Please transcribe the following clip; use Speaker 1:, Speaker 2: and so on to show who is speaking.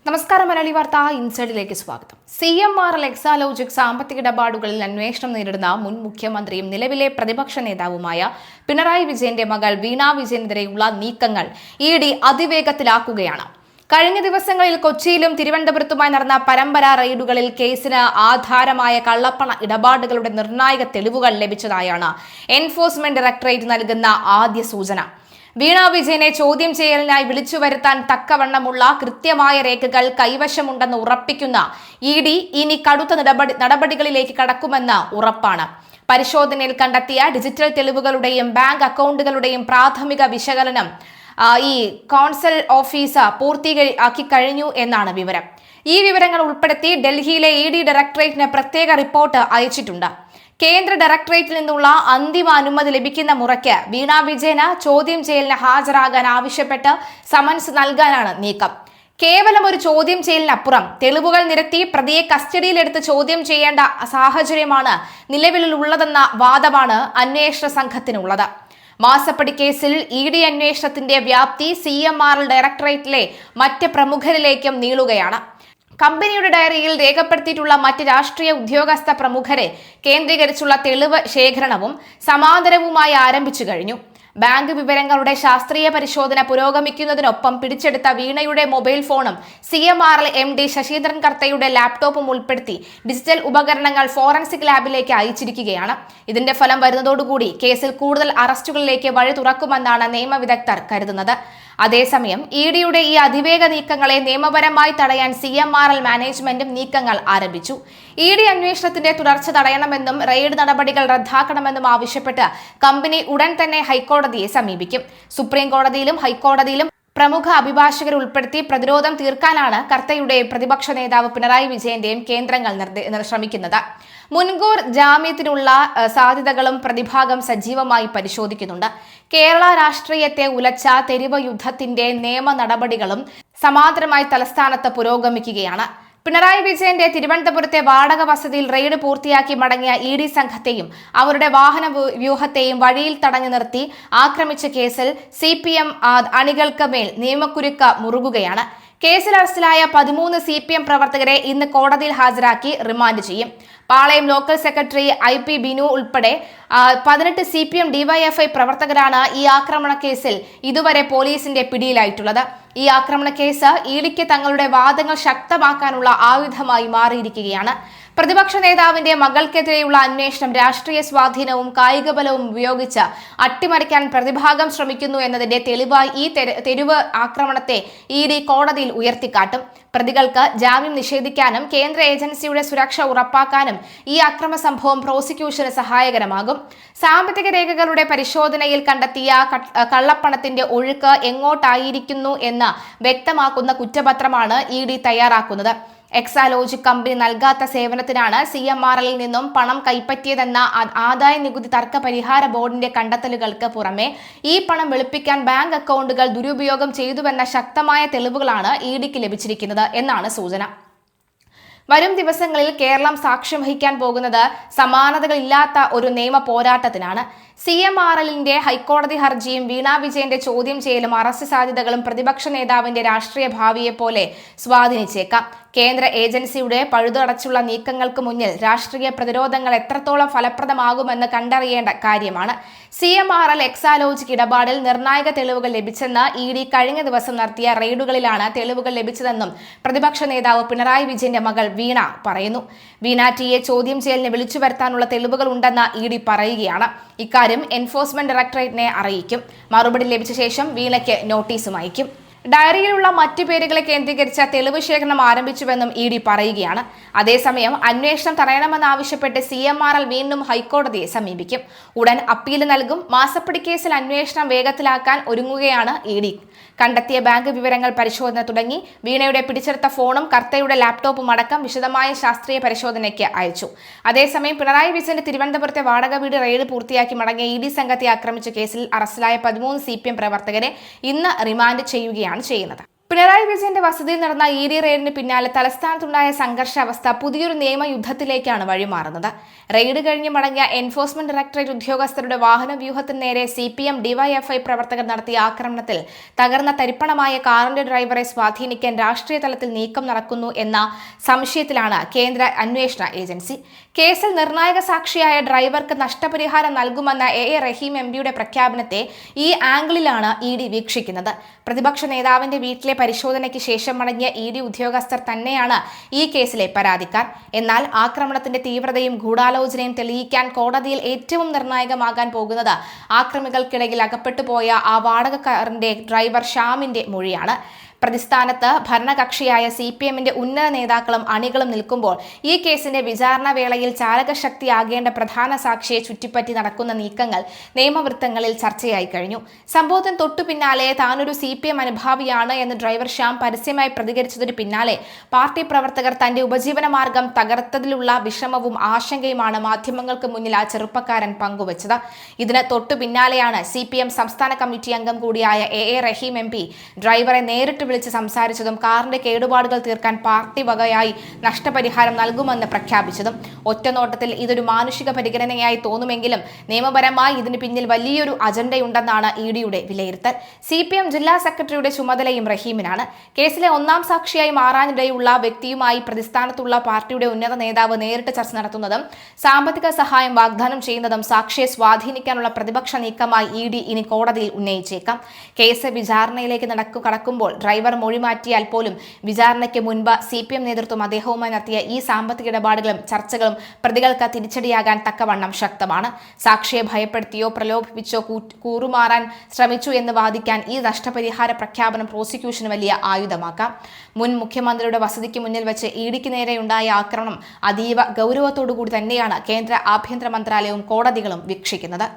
Speaker 1: നമസ്കാരം. മലയാളി വാർത്ത ഇൻസൈഡിലേക്ക് സ്വാഗതം. CMRL എക്സാലോജിക് സാമ്പത്തിക ഇടപാടുകളിൽ അന്വേഷണം നേരിടുന്ന മുൻ മുഖ്യമന്ത്രിയും നിലവിലെ പ്രതിപക്ഷ നേതാവുമായ പിണറായി വിജയന്റെ മകൾ വീണ വിജയനെതിരെയുള്ള നീക്കങ്ങൾ ED അതിവേഗത്തിലാക്കുകയാണ്. കഴിഞ്ഞ ദിവസങ്ങളിൽ കൊച്ചിയിലും തിരുവനന്തപുരത്തുമായി നടന്ന പരമ്പര റെയ്ഡുകളിൽ കേസിന് ആധാരമായ കള്ളപ്പണ ഇടപാടുകളുടെ നിർണായക തെളിവുകൾ ലഭിച്ചതായാണ് എൻഫോഴ്സ്മെന്റ് ഡയറക്ടറേറ്റ് നൽകുന്ന ആദ്യ സൂചന. വീണ വിജയനെ ചോദ്യം ചെയ്യലിനായി വിളിച്ചു വരുത്താൻ തക്കവണ്ണമുള്ള കൃത്യമായ രേഖകൾ കൈവശമുണ്ടെന്ന് ഉറപ്പിക്കുന്ന ED ഇനി കടുത്ത നടപടികളിലേക്ക് കടക്കുമെന്ന് ഉറപ്പാണ്. പരിശോധനയിൽ കണ്ടെത്തിയ ഡിജിറ്റൽ തെളിവുകളുടെയും ബാങ്ക് അക്കൗണ്ടുകളുടെയും പ്രാഥമിക വിശകലനം ഈ കോൺസൽ ഓഫീസ് പൂർത്തിയാക്കി കഴിഞ്ഞു എന്നാണ് വിവരം. ഈ വിവരങ്ങൾ ഉൾപ്പെടുത്തി ഡൽഹിയിലെ ED ഡയറക്ടറേറ്റിന് പ്രത്യേക റിപ്പോർട്ട് അയച്ചിട്ടുണ്ട്. കേന്ദ്ര ഡയറക്ടറേറ്റിൽ നിന്നുള്ള അന്തിമ അനുമതി ലഭിക്കുന്ന മുറയ്ക്ക് വീണ വിജയന് ചോദ്യം ചെയ്യലിന് ഹാജരാകാൻ ആവശ്യപ്പെട്ട് സമൻസ് നൽകാനാണ് നീക്കം. കേവലം ഒരു ചോദ്യം ചെയ്യലിനപ്പുറം തെളിവുകൾ നിരത്തി പ്രതിയെ കസ്റ്റഡിയിലെടുത്ത് ചോദ്യം ചെയ്യേണ്ട സാഹചര്യമാണ് നിലവിലുള്ളതെന്ന വാദമാണ് അന്വേഷണ സംഘത്തിനുള്ളത്. മാസപ്പടി കേസിൽ ED അന്വേഷണത്തിന്റെ വ്യാപ്തി CMRL ഡയറക്ടറേറ്റിലെ മറ്റ് പ്രമുഖരിലേക്കും നീളുകയാണ്. കമ്പനിയുടെ ഡയറിയിൽ രേഖപ്പെടുത്തിയിട്ടുള്ള മറ്റ് രാഷ്ട്രീയ ഉദ്യോഗസ്ഥ പ്രമുഖരെ കേന്ദ്രീകരിച്ചുള്ള തെളിവ് ശേഖരണവും സമാന്തരവുമായി ആരംഭിച്ചു കഴിഞ്ഞു. ബാങ്ക് വിവരങ്ങളുടെ ശാസ്ത്രീയ പരിശോധന പുരോഗമിക്കുന്നതിനൊപ്പം പിടിച്ചെടുത്ത വീണയുടെ മൊബൈൽ ഫോണും CMRL MD ശശീന്ദ്രൻ കർത്തയുടെ ലാപ്ടോപ്പും ഉൾപ്പെടുത്തി ഡിജിറ്റൽ ഉപകരണങ്ങൾ ഫോറൻസിക് ലാബിലേക്ക് അയച്ചിരിക്കുകയാണ്. ഇതിന്റെ ഫലം വരുന്നതോടുകൂടി കേസിൽ കൂടുതൽ അറസ്റ്റുകളിലേക്ക് വഴി തുറക്കുമെന്നാണ് നിയമവിദഗ്ധർ കരുതുന്നത്. അതേസമയം EDയുടെ ഈ അതിവേഗ നീക്കങ്ങളെ നിയമപരമായി തടയാൻ CMRL മാനേജ്മെന്റും നീക്കങ്ങൾ ആരംഭിച്ചു. ED അന്വേഷണത്തിന്റെ തുടർച്ച തടയണമെന്നും റെയ്ഡ് നടപടികൾ റദ്ദാക്കണമെന്നും ആവശ്യപ്പെട്ട് കമ്പനി ഉടൻ തന്നെ ഹൈക്കോടതിയെ സമീപിക്കും. സുപ്രീം കോടതിയിലും ഹൈക്കോടതിയിലും പ്രമുഖ അഭിഭാഷകർ ഉൾപ്പെടുത്തി പ്രതിരോധം തീർക്കാനാണ് കർത്തയുടെ പ്രതിപക്ഷ നേതാവ് പിണറായി വിജയന്റെയും കേന്ദ്രങ്ങൾ ശ്രമിക്കുന്നത്. മുൻകൂർ ജാമ്യത്തിനുള്ള സാധ്യതകളും പ്രതിഭാഗം സജീവമായി പരിശോധിക്കുന്നുണ്ട്. കേരള രാഷ്ട്രീയത്തെ ഉലച്ച തെരുവ് യുദ്ധത്തിന്റെ നിയമ നടപടികളും സമാന്തരമായി തലസ്ഥാനത്ത് പുരോഗമിക്കുകയാണ്. പിണറായി വിജയന്റെ തിരുവനന്തപുരത്തെ വാടക വസതിയിൽ റെയ്ഡ് പൂർത്തിയാക്കി മടങ്ങിയ ED സംഘത്തെയും അവരുടെ വാഹന വ്യൂഹത്തെയും വഴിയിൽ തടഞ്ഞു നിർത്തി ആക്രമിച്ച കേസിൽ CPM അണികൾക്ക് മേൽ നിയമക്കുരുക്ക് മുറുകുകയാണ്. കേസിൽ അറസ്റ്റിലായ 13 CPM പ്രവർത്തകരെ ഇന്ന് കോടതിയിൽ ഹാജരാക്കി റിമാൻഡ് ചെയ്യും. പാളയം ലോക്കൽ സെക്രട്ടറി IP ബിനു ഉൾപ്പെടെ 18 CPM DYFI പ്രവർത്തകരാണ് ഈ ആക്രമണ കേസിൽ ഇതുവരെ പോലീസിന്റെ പിടിയിലായിട്ടുള്ളത്. ഈ ആക്രമണ കേസ് EDക്ക് തങ്ങളുടെ വാദങ്ങൾ ശക്തമാക്കാനുള്ള ആയുധമായി മാറിയിരിക്കുകയാണ്. പ്രതിപക്ഷ നേതാവിന്റെ മകൾക്കെതിരെയുള്ള അന്വേഷണം രാഷ്ട്രീയ സ്വാധീനവും കായികബലവും ഉപയോഗിച്ച് അട്ടിമറിക്കാൻ പ്രതിഭാഗം ശ്രമിക്കുന്നു എന്നതിന്റെ തെളിവായി ഈ തെരുവ് ആക്രമണത്തെ ED കോടതിയിൽ ഉയർത്തിക്കാട്ടും. പ്രതികൾക്ക് ജാമ്യം നിഷേധിക്കാനും കേന്ദ്ര ഏജൻസിയുടെ സുരക്ഷ ഉറപ്പാക്കാനും ഈ അക്രമ സംഭവം പ്രോസിക്യൂഷന് സഹായകരമാകും. സാമ്പത്തിക രേഖകളുടെ പരിശോധനയിൽ കണ്ടെത്തിയ കള്ളപ്പണത്തിന്റെ ഒഴുക്ക് എങ്ങോട്ടായിരിക്കുന്നു എന്ന് വ്യക്തമാക്കുന്ന കുറ്റപത്രമാണ് ED തയ്യാറാക്കുന്നത്. എക്സാലോജിക് കമ്പനി നൽകാത്ത സേവനത്തിനാണ് CMRLൽ നിന്നും പണം കൈപ്പറ്റിയതെന്ന ആദായ നികുതി തർക്ക പരിഹാര ബോർഡിന്റെ കണ്ടെത്തലുകൾക്ക് പുറമെ ഈ പണം വെളുപ്പിക്കാൻ ബാങ്ക് അക്കൗണ്ടുകൾ ദുരുപയോഗം ചെയ്തുവെന്ന ശക്തമായ തെളിവുകളാണ് EDക്ക് ലഭിച്ചിരിക്കുന്നത് എന്നാണ് സൂചന. വരും ദിവസങ്ങളിൽ കേരളം സാക്ഷ്യം വഹിക്കാൻ പോകുന്നത് സമാനതകളില്ലാത്ത ഒരു നിയമ പോരാട്ടത്തിനാണ്. CMRLന്റെ ഹൈക്കോടതി ഹർജിയും വീണ വിജയന്റെ ചോദ്യം ചെയ്യലും അറസ്റ്റ് സാധ്യതകളും പ്രതിപക്ഷ നേതാവിന്റെ രാഷ്ട്രീയ ഭാവിയെ പോലെ സ്വാധീനിച്ചേക്കാം. കേന്ദ്ര ഏജൻസിയുടെ പഴുതടച്ചുള്ള നീക്കങ്ങൾക്ക് മുന്നിൽ രാഷ്ട്രീയ പ്രതിരോധങ്ങൾ എത്രത്തോളം ഫലപ്രദമാകുമെന്ന് കണ്ടറിയേണ്ട കാര്യമാണ്. CMRL എക്സാലോജിക് ഇടപാടിൽ നിർണായക തെളിവുകൾ ലഭിച്ചെന്ന് ED കഴിഞ്ഞ ദിവസം നടത്തിയ റെയ്ഡുകളിലാണ് തെളിവുകൾ ലഭിച്ചതെന്നും പ്രതിപക്ഷ നേതാവ് പിണറായി വിജയന്റെ മകൾ വീണ പറയുന്നു. വീണ ടിയെ ചോദ്യം ചെയ്യലിന് വിളിച്ചു വരുത്താനുള്ള തെളിവുകൾ ഉണ്ടെന്ന് ED പറയുകയാണ്. ഇക്കാര്യം എൻഫോഴ്സ്മെന്റ് ഡയറക്ടറേറ്റിനെ അറിയിക്കും. മറുപടി ലഭിച്ച ശേഷം വീണയ്ക്ക് നോട്ടീസും അയക്കും. ഡയറിയിലുള്ള മറ്റു പേരുകളെ കേന്ദ്രീകരിച്ച തെളിവ് ശേഖരണം ആരംഭിച്ചുവെന്നും ED പറയുകയാണ്. അതേസമയം അന്വേഷണം തടയണമെന്നാവശ്യപ്പെട്ട് CMRL വീണ്ടും ഹൈക്കോടതിയെ സമീപിക്കും. ഉടൻ അപ്പീൽ നൽകും. മാസപ്പടി കേസിൽ അന്വേഷണം വേഗത്തിലാക്കാൻ ഒരുങ്ങുകയാണ് ED. കണ്ടെത്തിയ ബാങ്ക് വിവരങ്ങൾ പരിശോധന തുടങ്ങി. വീണയുടെ പിടിച്ചെടുത്ത ഫോണും കർത്തയുടെ ലാപ്ടോപ്പും അടക്കം വിശദമായ ശാസ്ത്രീയ പരിശോധനയ്ക്ക് അയച്ചു. അതേസമയം പിണറായി വിജയന്റെ തിരുവനന്തപുരത്തെ വാടക വീട് റെയ്ഡ് പൂർത്തിയാക്കി മടങ്ങിയ ED സംഘത്തെ ആക്രമിച്ച കേസിൽ അറസ്റ്റിലായ 13 CPM പ്രവർത്തകരെ ഇന്ന് റിമാൻഡ് ചെയ്യുകയാണ് ചെയ്യുന്നത്. പിണറായി വിജയന്റെ വസതിയിൽ നടന്ന ED റെയ്ഡിന് പിന്നാലെ തലസ്ഥാനത്തുണ്ടായ സംഘർഷാവസ്ഥ പുതിയൊരു നിയമയുദ്ധത്തിലേക്കാണ് വഴിമാറുന്നത്. റെയ്ഡ് കഴിഞ്ഞ് മടങ്ങിയ എൻഫോഴ്സ്മെന്റ് ഡയറക്ടറേറ്റ് ഉദ്യോഗസ്ഥരുടെ വാഹന വ്യൂഹത്തിന് നേരെ CPM DYFI പ്രവർത്തകർ നടത്തിയ ആക്രമണത്തിൽ തകർന്ന തരിപ്പണമായ കാറിന്റെ ഡ്രൈവറെ സ്വാധീനിക്കാൻ രാഷ്ട്രീയ തലത്തിൽ നീക്കം നടക്കുന്നു എന്ന സംശയത്തിലാണ് കേന്ദ്ര അന്വേഷണ ഏജൻസി. കേസിൽ നിർണായക സാക്ഷിയായ ഡ്രൈവർക്ക് നഷ്ടപരിഹാരം നൽകുമെന്ന AA റഹീം MPയുടെ പ്രഖ്യാപനത്തെ ഈ ആംഗിളിലാണ് ED വീക്ഷിക്കുന്നത്. പ്രതിപക്ഷ നേതാവിന്റെ വീട്ടിലെ പരിശോധനയ്ക്ക് ശേഷം മടങ്ങിയ ED ഉദ്യോഗസ്ഥർ തന്നെയാണ് ഈ കേസിലെ പരാതിക്കാർ. എന്നാൽ ആക്രമണത്തിന്റെ തീവ്രതയും ഗൂഢാലോചനയും തെളിയിക്കാൻ കോടതിയിൽ ഏറ്റവും നിർണായകമാകാൻ പോകുന്നത് ആക്രമികൾക്കിടയിൽ അകപ്പെട്ടുപോയ ആ വാടകക്കാരന്റെ ഡ്രൈവർ ഷ്യാമിന്റെ മൊഴിയാണ്. പ്രതിസ്ഥാനത്ത് ഭരണകക്ഷിയായ CPMന്റെ ഉന്നത നേതാക്കളും അണികളും നിൽക്കുമ്പോൾ ഈ കേസിന്റെ വിചാരണ വേളയിൽ ചാലകശക്തിയാകേണ്ട പ്രധാന സാക്ഷിയെ ചുറ്റിപ്പറ്റി നടക്കുന്ന നീക്കങ്ങൾ നിയമവൃത്തങ്ങളിൽ ചർച്ചയായി കഴിഞ്ഞു. സംഭവത്തിന് തൊട്ടു പിന്നാലെ താനൊരു CPM അനുഭാവിയാണ് എന്ന് ഡ്രൈവർ ഷ്യാം പരസ്യമായി പ്രതികരിച്ചതിന് പിന്നാലെ പാർട്ടി പ്രവർത്തകർ തന്റെ ഉപജീവന മാർഗം തകർത്തതിലുള്ള വിഷമവും ആശങ്കയുമാണ് മാധ്യമങ്ങൾക്ക് മുന്നിൽ ആ ചെറുപ്പക്കാരൻ പങ്കുവച്ചത്. ഇതിന് തൊട്ടു പിന്നാലെയാണ് CPM സംസ്ഥാന കമ്മിറ്റി അംഗം കൂടിയായ AA റഹീം MP ഡ്രൈവറെ നേരിട്ട് വിളിച്ച് സംസാരിച്ചതും കാറിന്റെ കേടുപാടുകൾ തീർക്കാൻ പാർട്ടി വകയായി നഷ്ടപരിഹാരം നൽകുമെന്ന് പ്രഖ്യാപിച്ചതും. ഒറ്റനോട്ടത്തിൽ ഇതൊരു മാനുഷിക പരിഗണനയായി തോന്നുമെങ്കിലും നിയമപരമായി ഇതിന് പിന്നിൽ വലിയൊരു അജണ്ടയുണ്ടെന്നാണ് EDയുടെ വിലയിരുത്തൽ. CPM ജില്ലാ സെക്രട്ടറിയുടെ ചുമതലയും റഹീമിനാണ്. കേസിലെ ഒന്നാം സാക്ഷിയായി മാറാനിടയുള്ള വ്യക്തിയുമായി പ്രതിസ്ഥാനത്തുള്ള പാർട്ടിയുടെ ഉന്നത നേതാവ് നേരിട്ട് ചർച്ച നടത്തുന്നതും സാമ്പത്തിക സഹായം വാഗ്ദാനം ചെയ്യുന്നതും സാക്ഷിയെ സ്വാധീനിക്കാനുള്ള പ്രതിപക്ഷ നീക്കമായി ED ഇനി കോടതിയിൽ ഉന്നയിച്ചേക്കാം. കേസ് വിചാരണയിലേക്ക് കടക്കുമ്പോൾ ഡ്രൈവർ മൊഴി മാറ്റിയാൽ പോലും വിചാരണയ്ക്ക് മുൻപ് CPM നേതൃത്വം അദ്ദേഹവുമായി നടത്തിയ ഈ സാമ്പത്തിക ഇടപാടുകളും ചർച്ചകളും പ്രതികൾക്ക് തിരിച്ചടിയാകാൻ തക്കവണ്ണം ശക്തമാണ്. സാക്ഷിയെ ഭയപ്പെടുത്തിയോ പ്രലോഭിപ്പിച്ചോ കൂറുമാറാൻ ശ്രമിച്ചു എന്ന് വാദിക്കാൻ ഈ നഷ്ടപരിഹാര പ്രഖ്യാപനം പ്രോസിക്യൂഷന് വലിയ ആയുധമാക്കാം. മുൻ മുഖ്യമന്ത്രിയുടെ വസതിക്ക് മുന്നിൽ വെച്ച് EDക്ക് നേരെയുണ്ടായ ആക്രമണം അതീവ ഗൗരവത്തോടുകൂടി തന്നെയാണ് കേന്ദ്ര ആഭ്യന്തര മന്ത്രാലയവും കോടതികളും വീക്ഷിക്കുന്നത്.